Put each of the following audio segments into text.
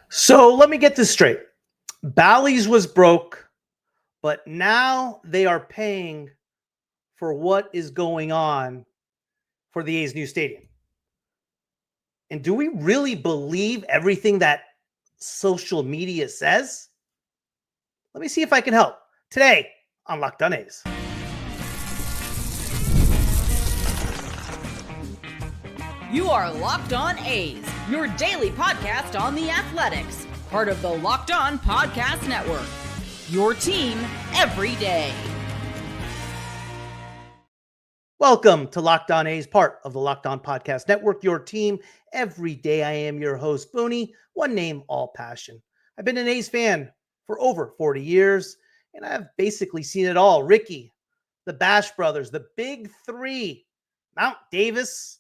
So let me get this straight. Bally's was broke, but now they are paying for what is going on for the A's new stadium. And do we really believe everything that social media says? Let me see if I can help. Today on Locked On A's. You are Locked On A's, your daily podcast on the Athletics, part of the Locked On Podcast Network. Your team every day. Welcome to Locked On A's, part of the Locked On Podcast Network, your team every day. I am your host, Booney, one name, all passion. I've been an A's fan for over 40 years, and I've basically seen it all. Ricky, the Bash Brothers, the Big Three, Mount Davis,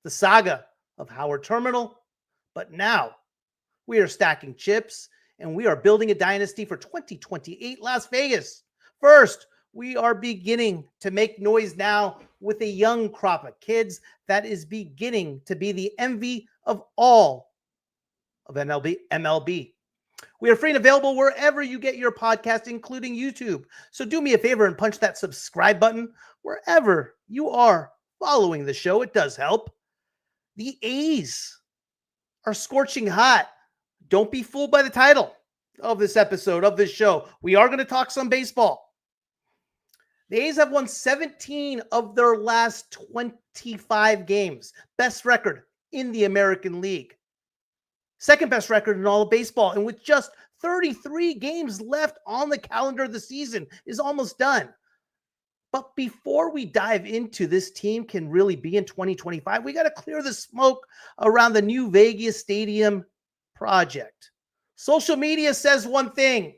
the saga of Howard Terminal. But now we are stacking chips, and we are building a dynasty for 2028 Las Vegas. First, we are beginning to make noise now with a young crop of kids that is beginning to be the envy of all of MLB. We are free and available wherever you get your podcast, including YouTube. So do me a favor and punch that subscribe button wherever you are following the show. It does help. The A's are scorching hot. Don't be fooled by the title of this episode, of this show. We are going to talk some baseball. The A's have won 17 of their last 25 games. Best record in the American League. Second best record in all of baseball. And with just 33 games left on the calendar, the season is almost done. But before we dive into this team can really be in 2025, we got to clear the smoke around the new Vegas Stadium project. Social media says one thing.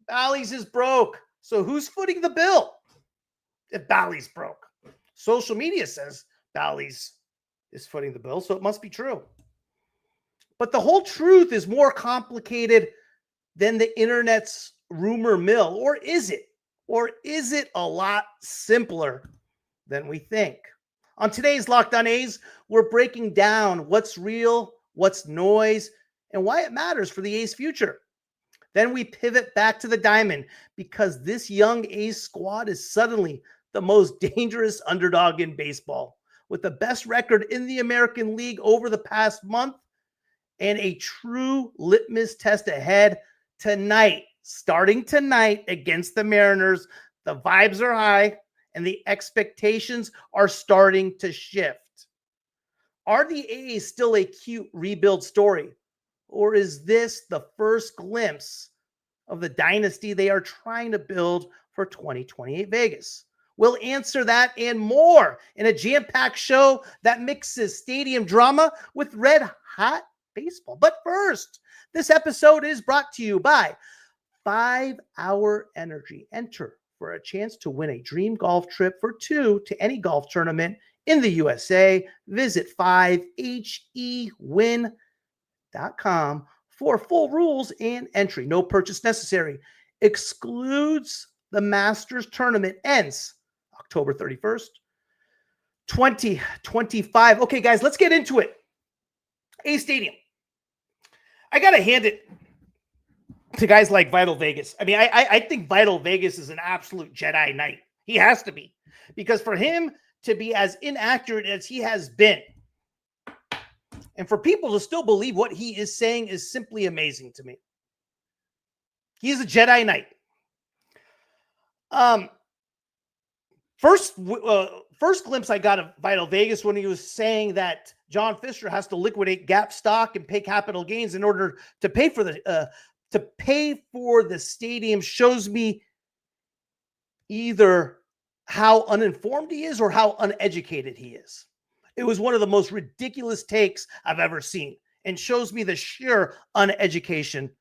Bally's is broke. So who's footing the bill if Bally's broke? Social media says Bally's is footing the bill, so it must be true. But the whole truth is more complicated than the internet's rumor mill. Or is it? Or is it a lot simpler than we think? On today's Locked On A's, we're breaking down what's real, what's noise, and why it matters for the A's future. Then we pivot back to the diamond because this young A's squad is suddenly the most dangerous underdog in baseball, with the best record in the American League over the past month and a true litmus test ahead tonight. Starting tonight against the Mariners, the vibes are high and the expectations are starting to shift. Are the A's still a cute rebuild story? Or is this the first glimpse of the dynasty they are trying to build for 2028 Vegas? We'll answer that and more in a jam-packed show that mixes stadium drama with red-hot baseball. But first, this episode is brought to you by 5 Hour Energy. Enter for a chance to win a dream golf trip for two to any golf tournament in the USA. Visit 5HEWin.com for full rules and entry. No purchase necessary. Excludes the Masters tournament. Ends October 31st, 2025. Okay, guys, let's get into it. A Stadium. I got to hand it to guys like Vital Vegas. I mean, I think Vital Vegas is an absolute Jedi Knight. He has to be. Because for him to be as inaccurate as he has been, and for people to still believe what he is saying is simply amazing to me. He's a Jedi Knight. First glimpse I got of Vital Vegas when he was saying that John Fisher has to liquidate Gap stock and pay capital gains in order to pay for the stadium shows me either how uninformed he is or how uneducated he is. It was one of the most ridiculous takes I've ever seen and shows me the sheer how uneducated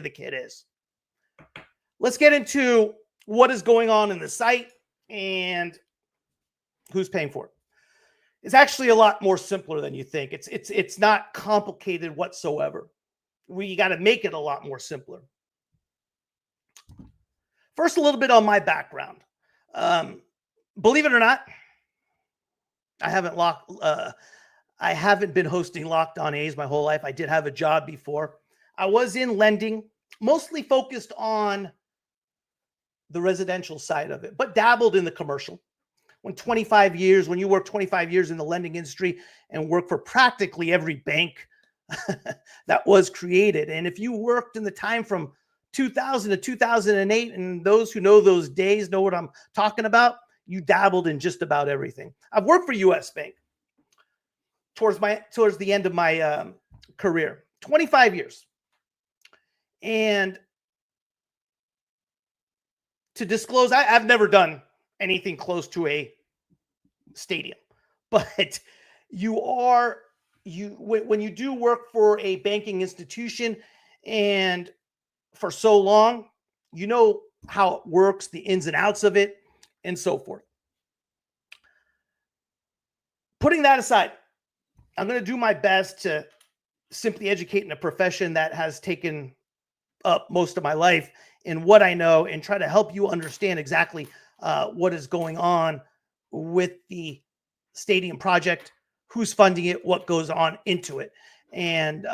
the kid is. Let's get into what is going on in the site and who's paying for it. It's actually a lot more simpler than you think. It's not complicated whatsoever. We got to make it a lot more simpler. First, a little bit on my background. Believe it or not, I I haven't been hosting Locked On A's my whole life. I did have a job before. I was in lending, mostly focused on the residential side of it, but dabbled in the commercial. When you work 25 years in the lending industry and work for practically every bank that was created. And if you worked in the time from 2000 to 2008, and those who know those days know what I'm talking about, you dabbled in just about everything. I've worked for US Bank towards the end of my career, 25 years. And to disclose, I've never done anything close to a stadium, but when you do work for a banking institution and for so long, you know how it works, the ins and outs of it, and so forth. Putting that aside, I'm going to do my best to simply educate in a profession that has taken up most of my life in what I know and try to help you understand exactly what is going on with the stadium project, who's funding it, what goes on into it, and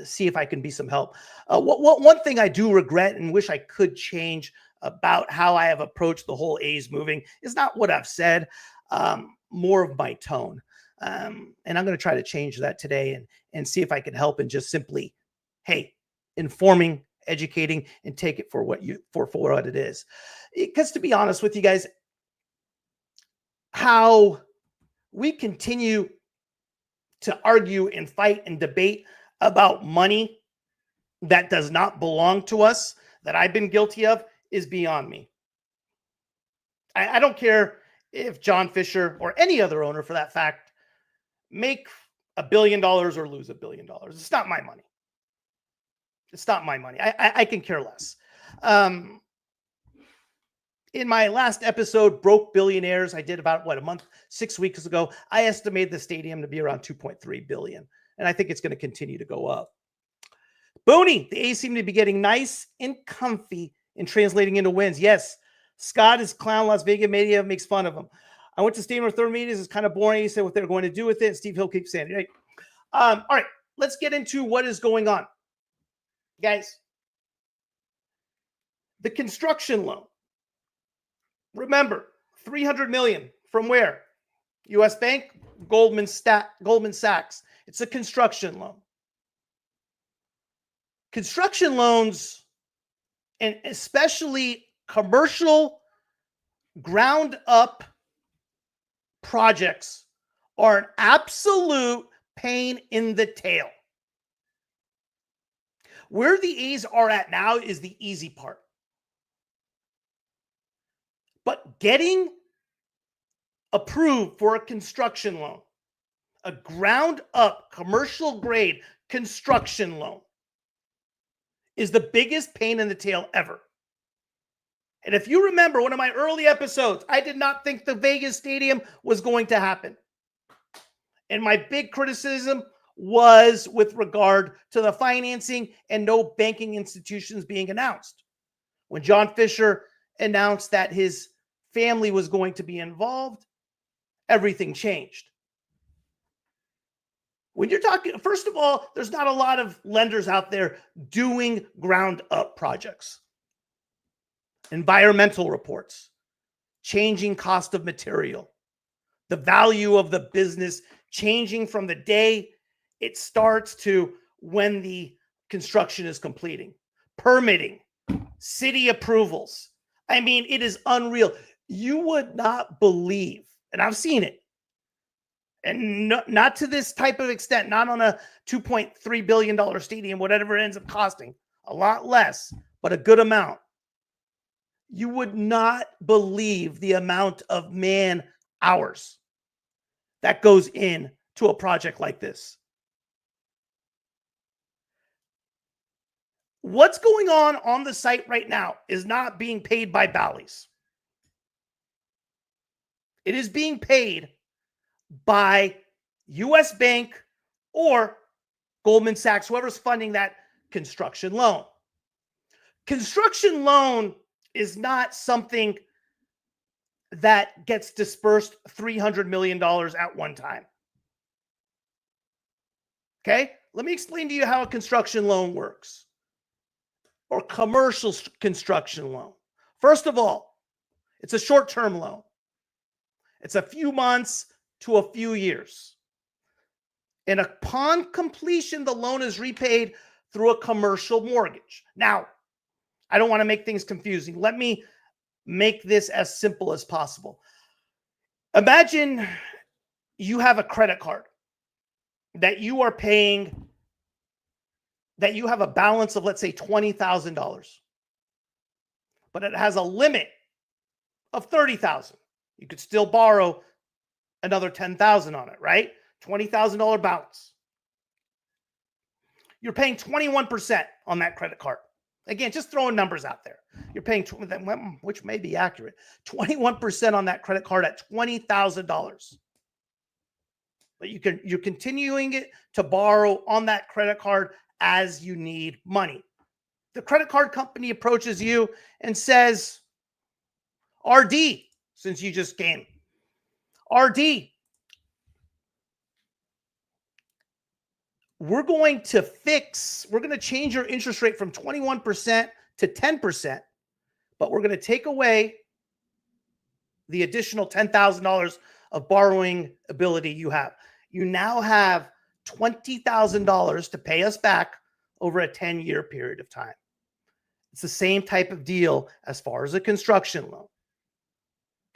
see if I can be some help. One thing I do regret and wish I could change about how I have approached the whole A's moving is not what I've said, more of my tone. And I'm going to try to change that today and see if I can help and just simply, hey, informing, educating, and take it for what it is. Because to be honest with you guys, how we continue to argue and fight and debate about money that does not belong to us, that I've been guilty of, is beyond me. I don't care if John Fisher or any other owner for that fact make $1 billion or lose $1 billion. It's not my money. It's not my money. I can care less. In my last episode, Broke Billionaires, I did about a month, 6 weeks ago. I estimated the stadium to be around $2.3 billion. And I think it's going to continue to go up. Booney, the A's seem to be getting nice and comfy and translating into wins. Yes, Scott is clown. Las Vegas media makes fun of him. I went to stadium for third meetings. It's kind of boring. He said what they're going to do with it. Steve Hill keeps saying it. Right? All right, let's get into what is going on. Guys, the construction loan. Remember, $300 million from where? US Bank, Goldman Sachs. It's a construction loan. Construction loans, and especially commercial ground up projects, are an absolute pain in the tail. Where the A's are at now is the easy part. But getting approved for a construction loan, a ground up commercial grade construction loan, is the biggest pain in the tail ever. And if you remember one of my early episodes, I did not think the Vegas stadium was going to happen. And my big criticism was with regard to the financing and no banking institutions being announced. When John Fisher announced that his family was going to be involved, everything changed. When you're talking, first of all, there's not a lot of lenders out there doing ground up projects. Environmental reports, changing cost of material, the value of the business changing from the day it starts to when the construction is completing, permitting, city approvals. I mean, it is unreal. You would not believe, and I've seen it, and not to this type of extent, not on a $2.3 billion stadium, whatever it ends up costing, a lot less, but a good amount. You would not believe the amount of man hours that goes in to a project like this. What's going on the site right now is not being paid by Bally's. It is being paid by US Bank or Goldman Sachs, whoever's funding that construction loan. Construction loan is not something that gets dispersed $300 million at one time. Okay? Let me explain to you how a construction loan works or commercial construction loan. First of all, it's a short-term loan. It's a few months to a few years. And upon completion, the loan is repaid through a commercial mortgage. Now, I don't want to make things confusing. Let me make this as simple as possible. Imagine you have a credit card that you are paying, that you have a balance of, let's say, $20,000, but it has a limit of $30,000. You could still borrow another $10,000 on it, right? $20,000 balance. You're paying 21% on that credit card. Again, just throwing numbers out there. You're paying, which may be accurate, 21% on that credit card at $20,000. But you're continuing it to borrow on that credit card as you need money. The credit card company approaches you and says, RD, since you just came, RD, we're going to change your interest rate from 21% to 10%, but we're going to take away the additional $10,000 of borrowing ability you have. You now have $20,000 to pay us back over a 10-year period of time. It's the same type of deal as far as a construction loan.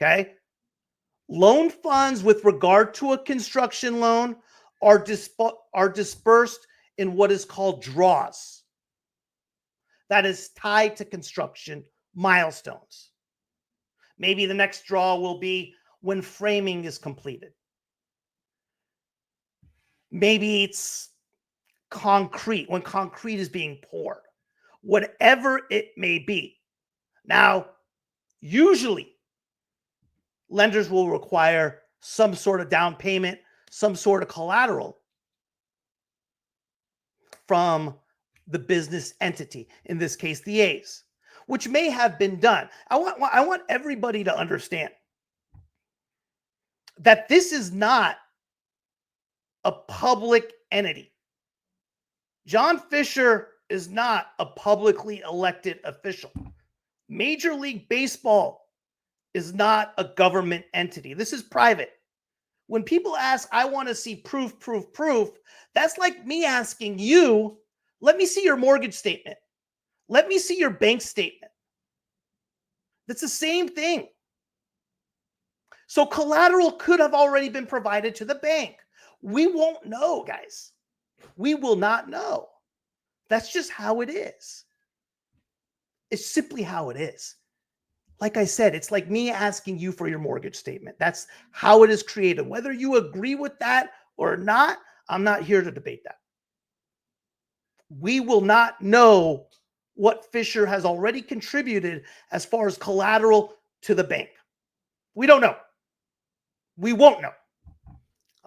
Okay? Loan funds with regard to a construction loan are dispersed in what is called draws. That is tied to construction milestones. Maybe the next draw will be when framing is completed. Maybe it's concrete, when concrete is being poured. Whatever it may be. Now, usually, lenders will require some sort of down payment, some sort of collateral from the business entity, in this case, the A's, which may have been done. I want everybody to understand that this is not a public entity. John Fisher is not a publicly elected official. Major League Baseball is not a government entity. This is private. When people ask, I want to see proof, that's like me asking you, let me see your mortgage statement. Let me see your bank statement. That's the same thing. So collateral could have already been provided to the bank. We won't know, guys. We will not know. That's just how it is. It's simply how it is. Like I said, it's like me asking you for your mortgage statement. That's how it is created. Whether you agree with that or not, I'm not here to debate that. We will not know what Fisher has already contributed as far as collateral to the bank. We don't know. We won't know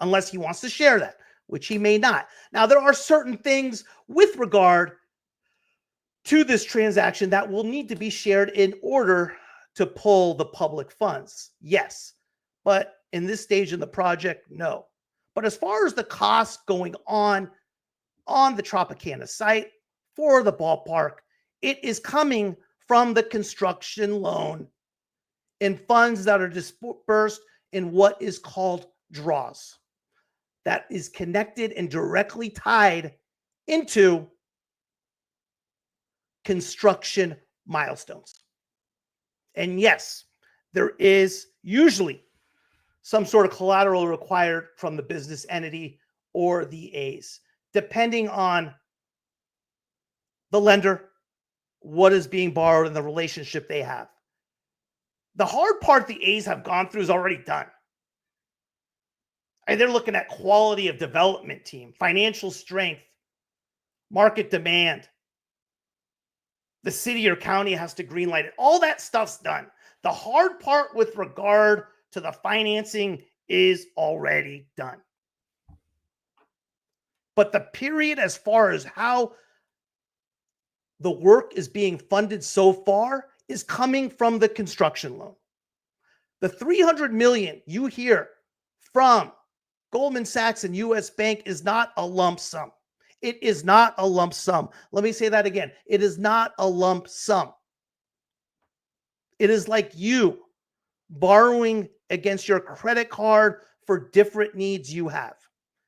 unless he wants to share that, which he may not. Now, there are certain things with regard to this transaction that will need to be shared in order to pull the public funds. Yes, but in this stage in the project, no. But as far as the costs going on the Tropicana site for the ballpark, it is coming from the construction loan in funds that are dispersed in what is called draws. That is connected and directly tied into construction milestones. And yes, there is usually some sort of collateral required from the business entity or the A's, depending on the lender, what is being borrowed, and the relationship they have. The hard part the A's have gone through is already done. And they're looking at quality of development team, financial strength, market demand. The city or county has to greenlight it. All that stuff's done. The hard part with regard to the financing is already done. But the period as far as how the work is being funded so far is coming from the construction loan. The $300 million you hear from Goldman Sachs and US Bank is not a lump sum. It is not a lump sum. Let me say that again. It is not a lump sum. It is like you borrowing against your credit card for different needs you have.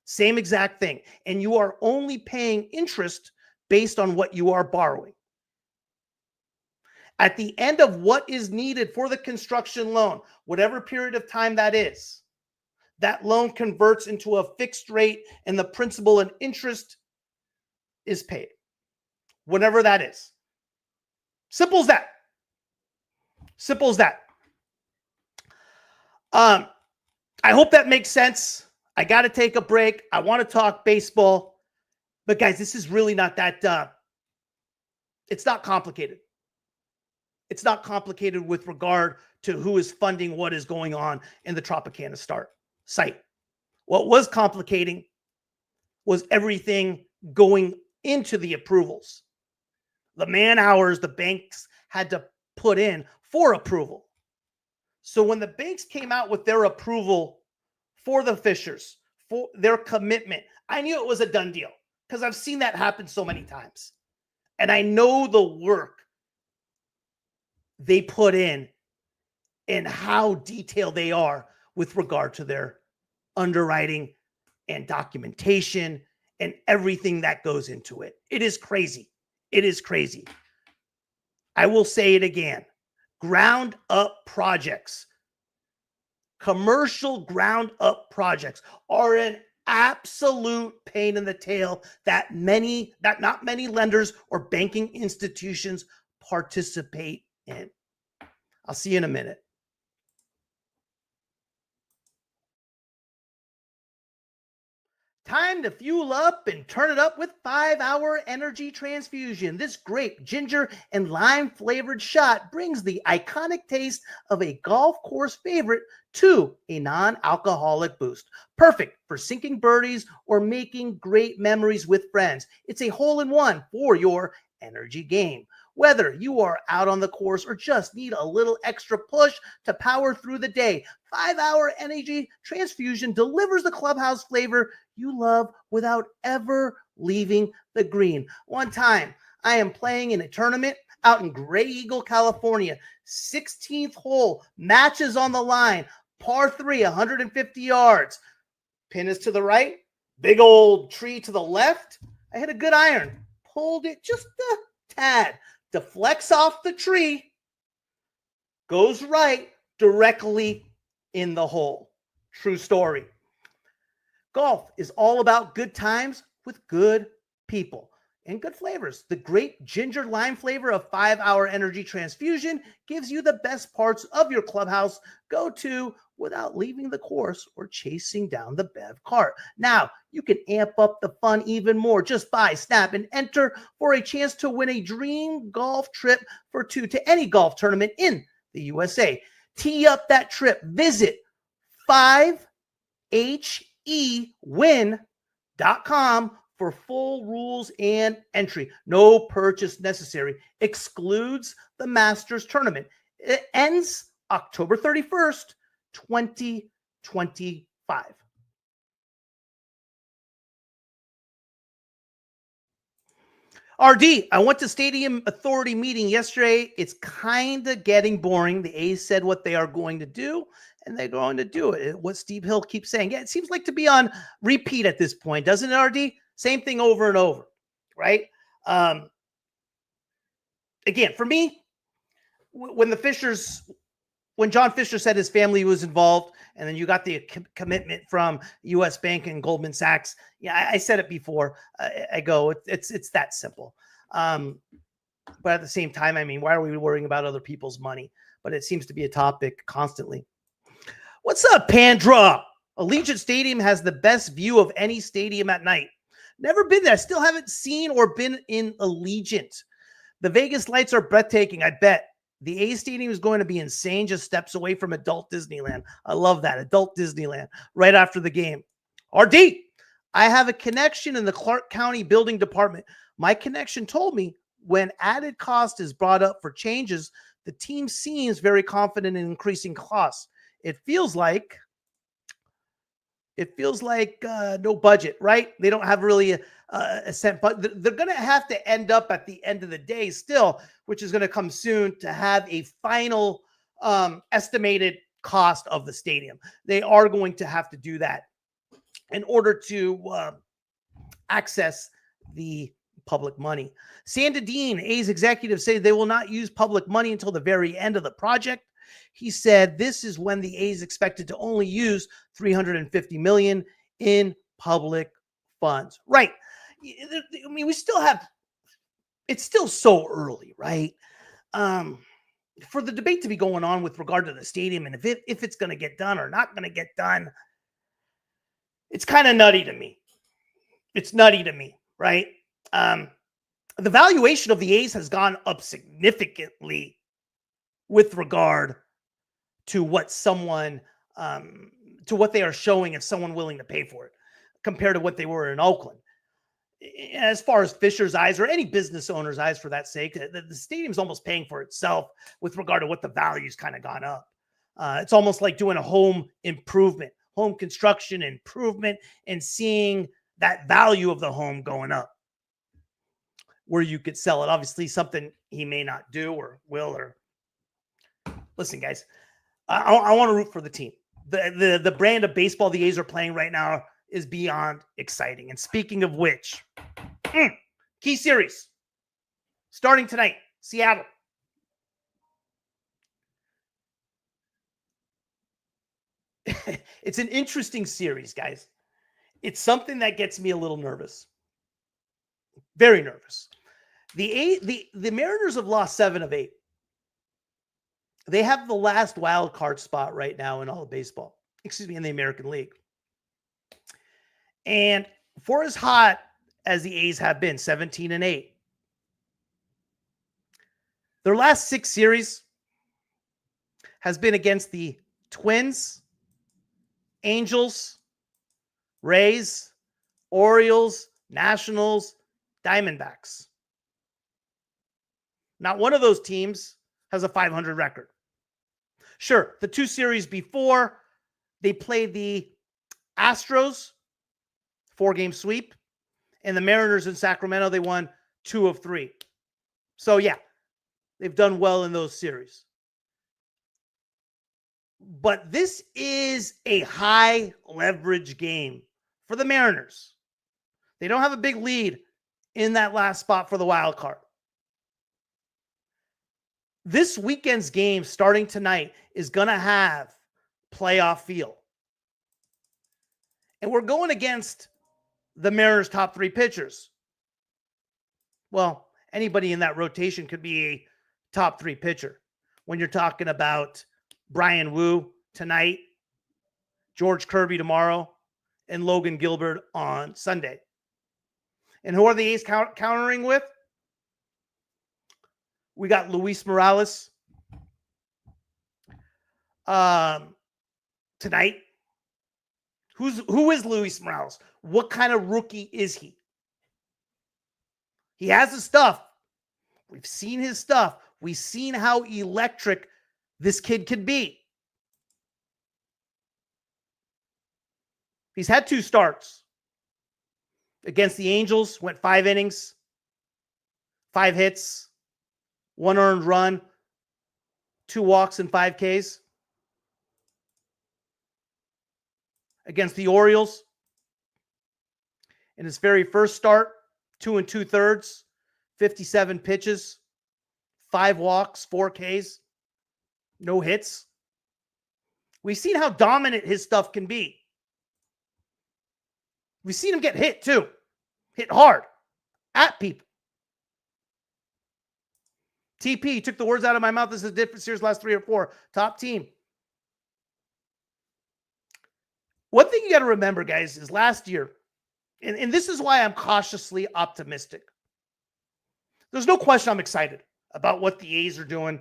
Same exact thing. And you are only paying interest based on what you are borrowing. At the end of what is needed for the construction loan, whatever period of time that is, that loan converts into a fixed rate and the principal and interest is paid. Whatever that is. Simple as that. Simple as that. I hope that makes sense. I got to take a break. I want to talk baseball. But guys, this is really not that, it's not complicated. It's not complicated with regard to who is funding what is going on in the Tropicana site. What was complicating was everything going into the approvals. The man hours the banks had to put in for approval. So when the banks came out with their approval for the Fishers, for their commitment, I knew it was a done deal because I've seen that happen so many times. And I know the work they put in and how detailed they are with regard to their underwriting and documentation and everything that goes into it. It is crazy. It is crazy. I will say it again. Ground up projects, commercial ground up projects are an absolute pain in the tail that not many lenders or banking institutions participate in. I'll see you in a minute. Time to fuel up and turn it up with 5-Hour Energy Transfusion. This grape, ginger, and lime flavored shot brings the iconic taste of a golf course favorite to a non-alcoholic boost. Perfect for sinking birdies or making great memories with friends. It's a hole-in-one for your energy game. Whether you are out on the course or just need a little extra push to power through the day, 5-Hour Energy Transfusion delivers the clubhouse flavor you love without ever leaving the green. One time, I am playing in a tournament out in Gray Eagle, California. 16th hole, matches on the line, par 3, 150 yards. Pin is to the right, big old tree to the left. I hit a good iron, pulled it just a tad, deflects off the tree, goes right, directly in the hole. True story. Golf is all about good times with good people and good flavors. The great ginger lime flavor of 5-Hour Energy Transfusion gives you the best parts of your clubhouse go-to without leaving the course or chasing down the bev cart. Now, you can amp up the fun even more. Just buy, snap, and enter for a chance to win a dream golf trip for two to any golf tournament in the USA. Tee up that trip. Visit 5hewin.com for full rules and entry. No purchase necessary. Excludes the Masters tournament. It ends October 31st, 2025. RD, I went to Stadium Authority meeting yesterday. It's kind of getting boring. The A's said what they are going to do, and they're going to do it. What Steve Hill keeps saying. Yeah, it seems like to be on repeat at this point, doesn't it, RD? Same thing over and over, right? Again, for me, when John Fisher said his family was involved, and then you got the commitment from US Bank and Goldman Sachs. Yeah, I said it before. I go, it's that simple. But at the same time, I mean, why are we worrying about other people's money? But it seems to be a topic constantly. What's up, Pandra? Allegiant Stadium has the best view of any stadium at night. Never been there. Still haven't seen or been in Allegiant. The Vegas lights are breathtaking, I bet. The A Stadium is going to be insane, just steps away from adult Disneyland. I love that. Adult Disneyland right after the game. RD, I have a connection in the Clark County Building Department. My connection told me when added cost is brought up for changes, the team seems very confident in increasing costs. It feels like It feels like no budget, right? They don't have really a cent, but they're going to have to end up at the end of the day still, which is going to come soon, to have a final estimated cost of the stadium. They are going to have to do that in order to access the public money. Sanda Dean, A's executives, say they will not use public money until the very end of the project. He said this is when the A's expected to only use $350 million in public funds. Right. I mean, we still have, it's still so early, right? For the debate to be going on with regard to the stadium and if it's going to get done or not going to get done, it's kind of nutty to me. It's nutty to me, right? The valuation of the A's has gone up significantly with regard to what someone, to what they are showing if someone willing to pay for it, compared to what they were in Oakland. As far as Fisher's eyes, or any business owner's eyes for that sake, the stadium's almost paying for itself with regard to what the value's kind of gone up. It's almost like doing a home improvement, home construction improvement, and seeing that value of the home going up where you could sell it. Obviously, something he may not do or will. Or listen, guys, I want to root for the team. The brand of baseball the A's are playing right now is beyond exciting. And speaking of which, key series starting tonight, Seattle. It's an interesting series, guys. It's something that gets me a little nervous. Very nervous. The Mariners have lost 7 of 8. They have the last wild card spot right now in all of baseball. In the American League. And for as hot as the A's have been, 17-8, their last 6 series has been against the Twins, Angels, Rays, Orioles, Nationals, Diamondbacks. Not one of those teams has a 500 record. Sure, the 2 series before, they played the Astros, 4-game sweep, and the Mariners in Sacramento, they won 2 of 3. So yeah, they've done well in those series. But this is a high leverage game for the Mariners. They don't have a big lead in that last spot for the wild card. This weekend's game starting tonight is going to have playoff feel. And we're going against the Mariners' top 3 pitchers. Well, anybody in that rotation could be a top 3 pitcher. When you're talking about Brian Wu tonight, George Kirby tomorrow, and Logan Gilbert on Sunday. And who are the A's countering with? We got Luis Morales tonight. Who is Luis Morales? What kind of rookie is he? He has the stuff. We've seen his stuff. We've seen how electric this kid can be. He's had 2 starts. Against the Angels, went 5 innings, 5 hits, 1 earned run, 2 walks and 5 Ks. Against the Orioles, in his very first start, 2 2/3, 57 pitches, 5 walks, 4 Ks, no hits. We've seen how dominant his stuff can be. We've seen him get hit too. Hit hard at people. TP took the words out of my mouth. This is a different series, last 3 or 4. Top team. One thing you got to remember, guys, is last year, and this is why I'm cautiously optimistic. There's no question I'm excited about what the A's are doing,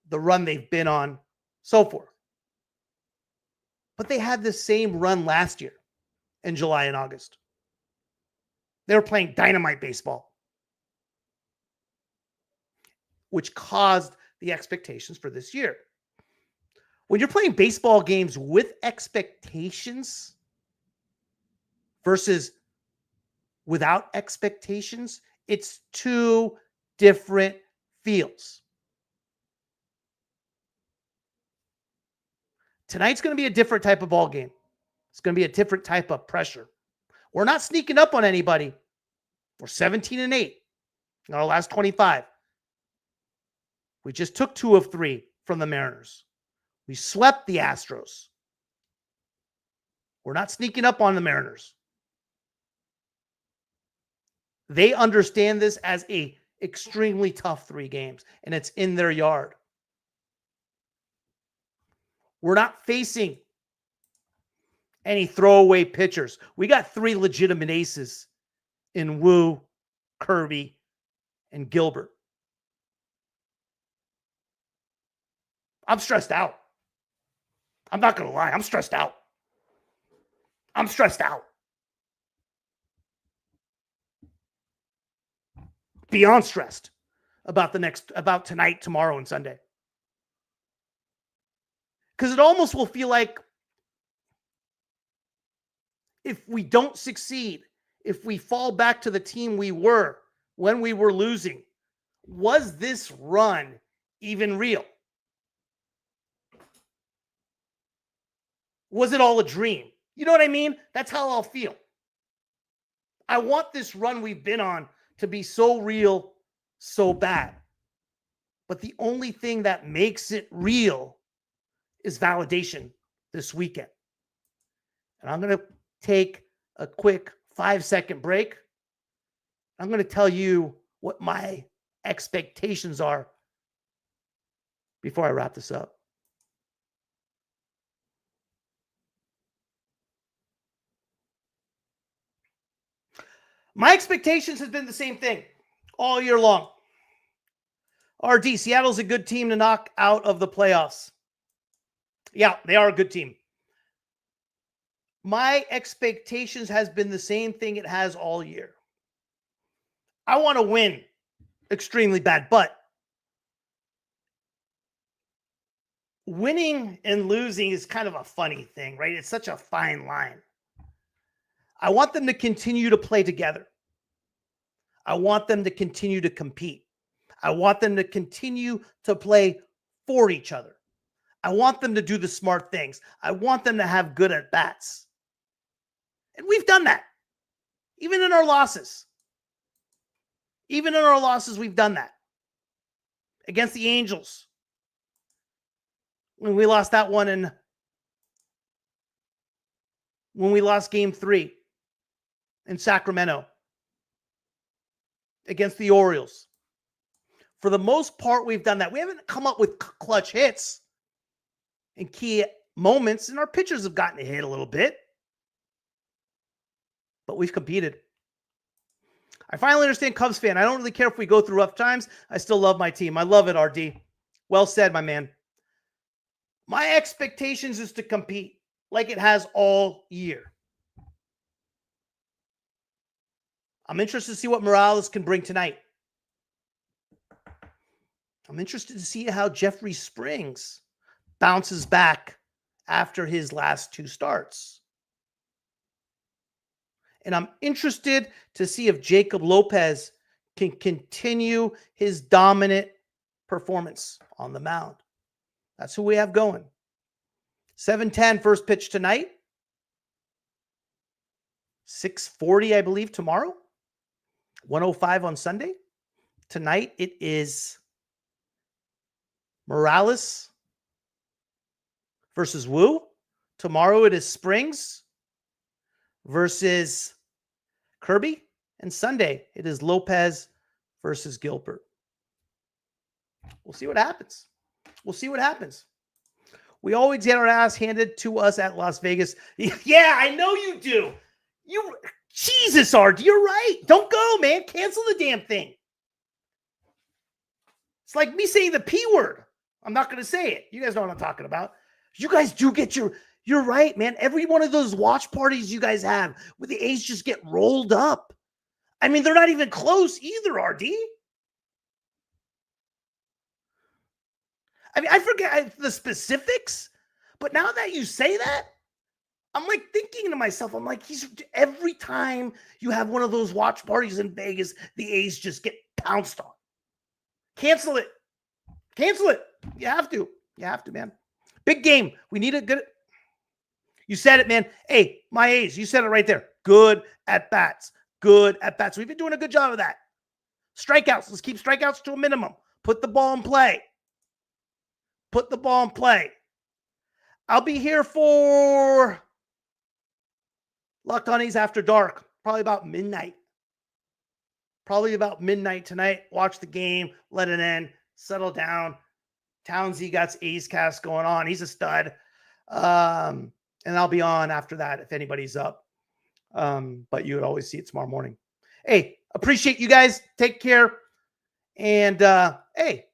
the run they've been on, so forth. But they had the same run last year in July and August. They were playing dynamite baseball, which caused the expectations for this year. When you're playing baseball games with expectations, versus without expectations, it's two different feels. Tonight's going to be a different type of ball game. It's going to be a different type of pressure. We're not sneaking up on anybody. We're 17-8 in our last 25. We just took 2 of 3 from the Mariners. We swept the Astros. We're not sneaking up on the Mariners. They understand this as a extremely tough 3 games, and it's in their yard. We're not facing any throwaway pitchers. We got 3 legitimate aces in Wu, Kirby, and Gilbert. I'm stressed out. I'm not going to lie. I'm stressed out. I'm stressed out. Beyond stressed about tonight, tomorrow, and Sunday. Because it almost will feel like if we don't succeed, if we fall back to the team we were when we were losing, was this run even real? Was it all a dream? You know what I mean? That's how I'll feel. I want this run we've been on to be so real, so bad. But the only thing that makes it real is validation this weekend. And I'm going to take a quick 5-second break. I'm going to tell you what my expectations are before I wrap this up. My expectations has been the same thing all year long. RD, Seattle's a good team to knock out of the playoffs. Yeah, they are a good team. My expectations has been the same thing it has all year. I want to win extremely bad, but winning and losing is kind of a funny thing, right? It's such a fine line. I want them to continue to play together. I want them to continue to compete. I want them to continue to play for each other. I want them to do the smart things. I want them to have good at bats. And we've done that. Even in our losses. Even in our losses, we've done that. Against the Angels. When we lost that one and when we lost game 3 in Sacramento against the Orioles. For the most part, we've done that. We haven't come up with clutch hits in key moments, and our pitchers have gotten hit a little bit. But we've competed. I finally understand Cubs fan. I don't really care if we go through rough times. I still love my team. I love it, RD. Well said, my man. My expectations is to compete like it has all year. I'm interested to see what Morales can bring tonight. I'm interested to see how Jeffrey Springs bounces back after his last 2 starts. And I'm interested to see if Jacob Lopez can continue his dominant performance on the mound. That's who we have going. 7:10 first pitch tonight. 6:40, I believe, tomorrow. 1:05 on Sunday. Tonight it is Morales versus Wu. Tomorrow it is Springs versus Kirby. And Sunday it is Lopez versus Gilbert. We'll see what happens. We'll see what happens. We always get our ass handed to us at Las Vegas. Yeah, I know you do. Jesus, Art, you're right. Don't go, man. Cancel the damn thing. It's like me saying the P word. I'm not going to say it. You guys know what I'm talking about. You guys do get you're right, man. Every one of those watch parties you guys have where the A's just get rolled up. I mean, they're not even close either, RD. I mean, I forget the specifics, but now that you say that, I'm like thinking to myself, I'm like, every time you have one of those watch parties in Vegas, the A's just get pounced on. Cancel it. Cancel it. You have to. You have to, man. Big game. We need a good. You said it, man. Hey, my A's, you said it right there. Good at bats. Good at bats. We've been doing a good job of that. Strikeouts. Let's keep strikeouts to a minimum. Put the ball in play. Put the ball in play. I'll be here for Locked On A's After Dark, probably about midnight. Probably about midnight tonight. Watch the game, let it in, settle down. Townsy got A's cast going on. He's a stud. And I'll be on after that if anybody's up. But you would always see it tomorrow morning. Hey, appreciate you guys. Take care. And hey,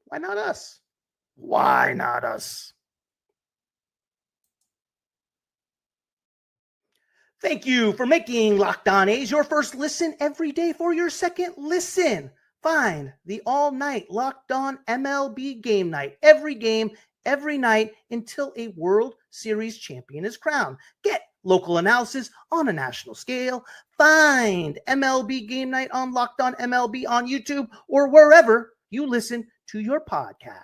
why not us? Why not us? Thank you for making Locked On A's your first listen every day. For your second listen, find the all-night Locked On MLB Game Night. Every game, every night until a World Series champion is crowned. Get local analysis on a national scale. Find MLB Game Night on Locked On MLB on YouTube or wherever you listen to your podcast.